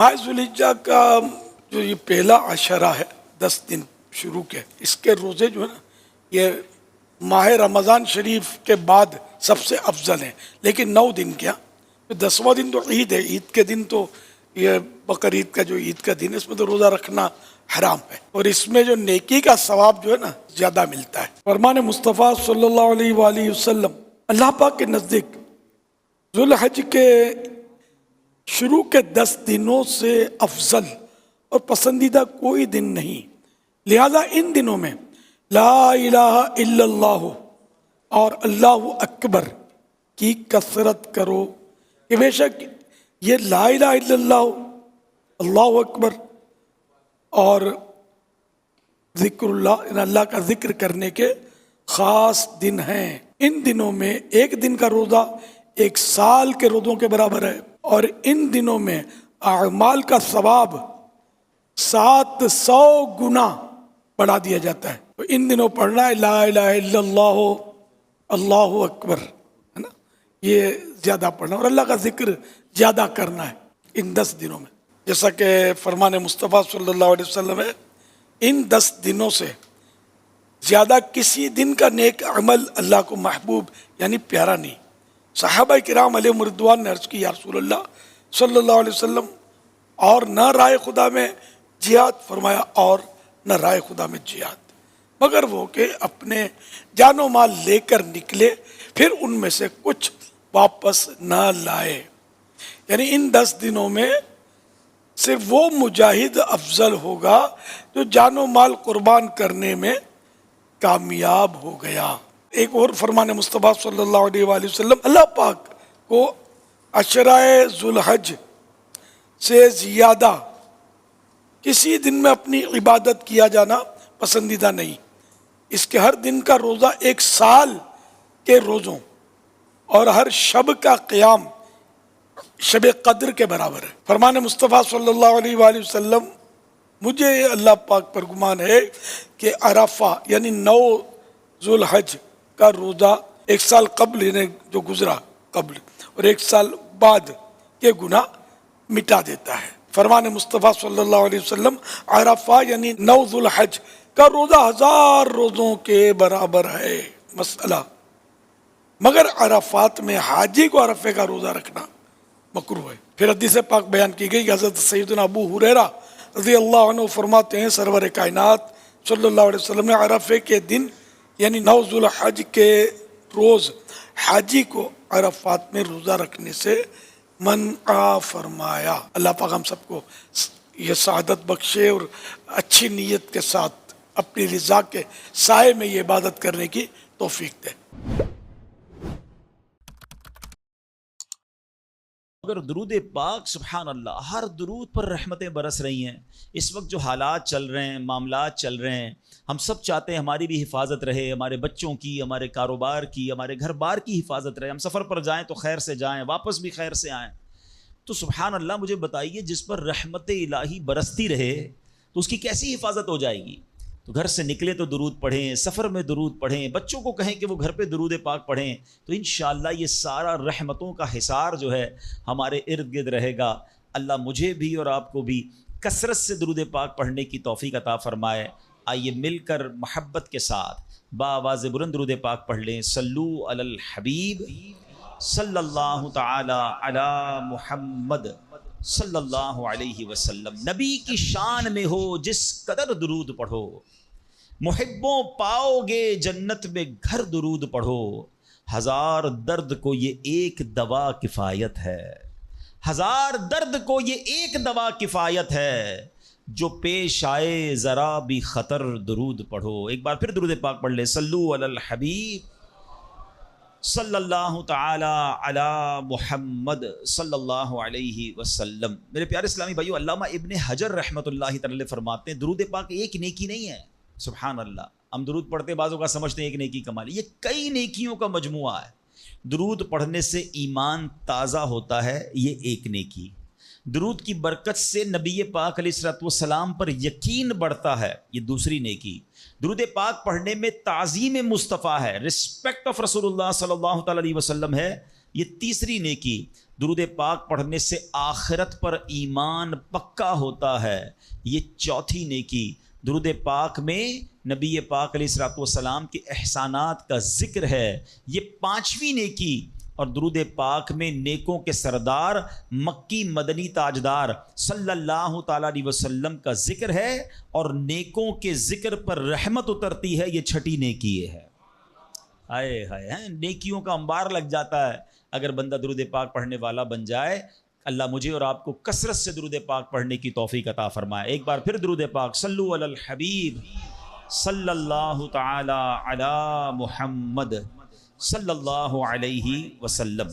माह ज़ुल्हिज्जा का जो ये पहला अशरा है 10 दिन शुरू के, इसके रोज़े जो है ना ये माह रमज़ान शरीफ के बाद सबसे अफजल हैं। लेकिन 9 दिन क्या, तो 10वां दिन तो ईद है। ईद के दिन तो ये बकर ईद का जो ईद का दिन है इसमें तो रोज़ा रखना हराम है, और इसमें जो नेकी का सवाब जो है ना ज़्यादा मिलता है। फरमान मुस्तफ़ा सल्लल्लाहु अलैहि वसल्लम अल्लाह पाक के नज़दीक ज़ुल्हज के शुरू के 10 दिनों से अफजल और पसंदीदा कोई दिन नहीं, लिहाजा इन दिनों में ला इलाहा इल्लल्लाह और अल्लाहु अकबर की कसरत करो। कि बेशक ये ला इलाहा इल्लल्लाह, अल्लाहु अकबर और ज़िक्रुल्लाह, इन अल्लाह का जिक्र करने के ख़ास दिन हैं। इन दिनों में एक दिन का रोज़ा 1 साल के रोज़ों के बराबर है, और इन दिनों में अमाल का सवाब 700 गुना बढ़ा दिया जाता है। तो इन दिनों पढ़ना है ला इलाहा इल्लल्लाह अल्लाहु अकबर, है ना, ये ज़्यादा पढ़ना और अल्लाह का जिक्र ज़्यादा करना है इन 10 दिनों में। जैसा कि फरमान मुस्तफ़ा सल्लल्लाहु अलैहि वसल्लम है, इन 10 दिनों से ज़्यादा किसी दिन का नेक अमल अल्लाह को महबूब यानी प्यारा नहीं। सहाबा किराम अलैहिम रिदवान ने अर्ज़ की, या रसूलल्लाह सल्लल्लाहु अलैहि वसल्लम, और न राय खुदा में जिहाद? फरमाया और न राय खुदा में जिहाद, मगर वो कि अपने जानो माल लेकर निकले फिर उनमें से कुछ वापस न लाए। यानी इन 10 दिनों में सिर्फ वो मुजाहिद अफजल होगा जो जानो माल कुर्बान करने में कामयाब हो गया। एक और फरमान मुस्तफ़ा सल्लल्लाहु अलैहि वसल्लम, अल्लाह पाक को अशराए ज़ुल्हज से ज़्यादा किसी दिन में अपनी इबादत किया जाना पसंदीदा नहीं। इसके हर दिन का रोज़ा 1 साल के रोज़ों और हर शब का क़याम शब कद्र के बराबर है। फरमान मुस्तफ़ा सल्लल्लाहु अलैहि वसल्लम, मुझे अल्लाह पाक पर गुमान है कि अरफा यानी 9 ज़ुल्हज का रोज़ा 1 साल कबल यानी जो गुजरा कबल और 1 साल बाद के गुनाह मिटा देता है। फरमान मुस्तफ़ा सल्लल्लाहु अलैहि वसल्लम, अरफा यानी 9 ज़ुल्हज का रोज़ा 1000 रोज़ों के बराबर है। मसला, मगर अरफात में हाजी को अरफे का रोज़ा रखना मकरूह है। फिर हदीस पाक बयान की गई, हज़रत सैयदना अबू हुरैरा रज़ी अल्लाह अन्हु फरमाते हैं, सरवर कायनात सल्लल्लाहु अलैहि वसल्लम ने अरफे के दिन यानी 9 ज़ुल्हज के रोज़ हाजी को अरफात में रोज़ा रखने से मना फरमाया। अल्लाह पाक हम सबको ये सआदत बख्शे और अच्छी नीयत के साथ अपनी रिज़ा के साए में ये इबादत करने की तौफीक दे। अगर दुरूद पाक सुभान अल्लाह, हर दुरूद पर रहमतें बरस रही हैं। इस वक्त जो हालात चल रहे हैं, मामलात चल रहे हैं, हम सब चाहते हैं हमारी भी हिफाजत रहे, हमारे बच्चों की, हमारे कारोबार की, हमारे घर बार की हिफाजत रहे। हम सफ़र पर जाएं तो खैर से जाएं, वापस भी खैर से आएं। तो सुभान अल्लाह, मुझे बताइए, जिस पर रहमत इलाही बरसती रहे तो उसकी कैसी हिफाजत हो जाएगी? तो घर से निकले तो दुरूद पढ़ें, सफ़र में दुरूद पढ़ें, बच्चों को कहें कि वो घर पे दुरूद पाक पढ़ें, तो इंशाअल्लाह ये सारा रहमतों का हिसार जो है हमारे इर्द गिर्द रहेगा। अल्लाह मुझे भी और आपको भी कसरत से दुरूद पाक पढ़ने की तौफीक अता फरमाए। आइए मिलकर मोहब्बत के साथ बावाज़ बुलंद दुरूद पाक पढ़ लें। सल्लू अलल हबीब सल्लल्लाहु तआला अला मुहम्मद सल्लल्लाहु अलैहि वसल्लम। नबी की शान में हो जिस कदर दुरूद पढ़ो, मुहिब्बों पाओगे जन्नत में घर दुरूद पढ़ो। 1000 दर्द को ये एक दवा किफ़ायत है, 1000 दर्द को ये एक दवा किफ़ायत है। जो पेश आए ज़रा भी ख़तर दुरूद पढ़ो। एक बार फिर दुरूद पाक पढ़ ले। सल्लू अलल हबीब सल्लल्लाहु तआला अला मुहम्मद सल्लल्लाहु अलैहि वसल्लम। मेरे प्यारे इस्लामी भाइयों, अल्लामा इब्ने हजर रहमतुल्लाहि तआला फरमाते हैं, दुरूद पाक एक नेकी नहीं है। सुभान अल्लाह, हम दुरूद पढ़ते बाज़ों का समझते हैं एक नेकी कमाल, ये कई नेकियों का मजमुआ है। दुरूद पढ़ने से ईमान ताज़ा होता है, ये एक नेकी। दुरूद की बरकत से नबी पाक अलैहिस्सलाम पर यकीन बढ़ता है, ये दूसरी नेकी। दुरूद पाक पढ़ने में ताज़ीम मुस्तफ़ा है, रिस्पेक्ट ऑफ रसूलुल्लाह सल्लल्लाहु अलैहि वसल्लम है, ये तीसरी नेकी। درود پاک پڑھنے سے آخرت پر ایمان پکا ہوتا ہے. یہ چوتھی نیکی. درود پاک میں نبی پاک علیہ الصلوۃ والسلام کے احسانات کا ذکر ہے، یہ پانچویں نیکی. اور درود پاک میں نیکوں کے سردار مکی مدنی تاجدار صلی اللہ تعالیٰ علیہ وسلم کا ذکر ہے، اور نیکوں کے ذکر پر رحمت اترتی ہے. یہ چھٹی نیکی یہ ہے. ہائے ہائے، نیکیوں کا انبار لگ جاتا ہے اگر بندہ درود پاک پڑھنے والا بن جائے. اللہ مجھے اور آپ کو کثرت سے درود پاک پڑھنے کی توفیق عطا فرمائے. ایک بار پھر درود پاک. صلو علی الحبیب صلی اللہ تعالی علی محمد صلی اللہ علیہ وسلم.